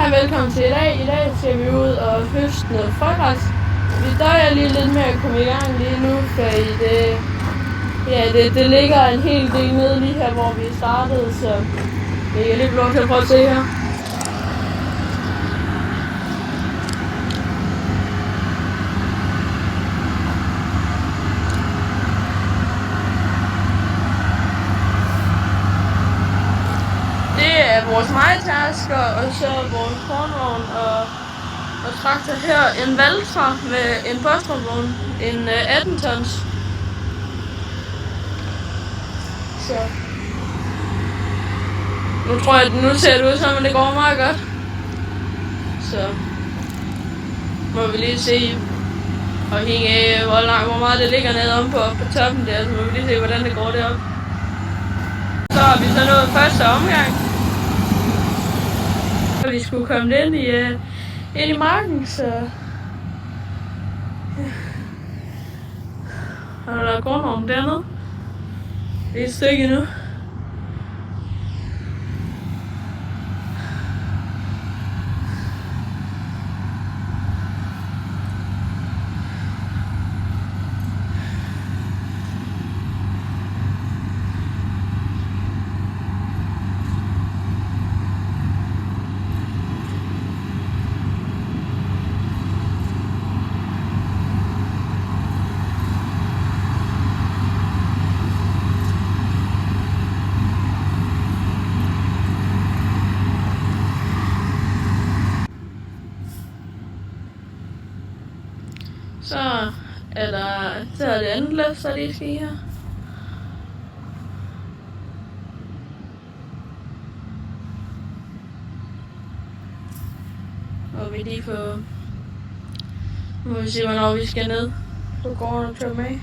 Hej, velkommen til i dag. I dag skal vi ud og høste noget frøgræs. Vi døjer lige lidt med at komme i gang lige nu, fordi det ligger en hel del nede lige her, hvor vi startede, så jeg kan lige få lov til at prøve at se her. Det er vores majtasker, og så vores kornvogn og traktor her. En Valtra med en postrumvogn, en 18 tons. Så nu ser det ud som, at det går meget godt. Så må vi lige se, afhængig af hvor meget det ligger nede om på toppen der, så må vi lige se, hvordan det går deroppe. Så har vi så nået første omgang. Vi skulle komme ind i marken, så og der er kornvognen dernede. Det er et stykke nu. Så er det andet læs, der lige skal i her. Og vi lige får... Nu må vi se, hvornår vi skal ned. Så går der med.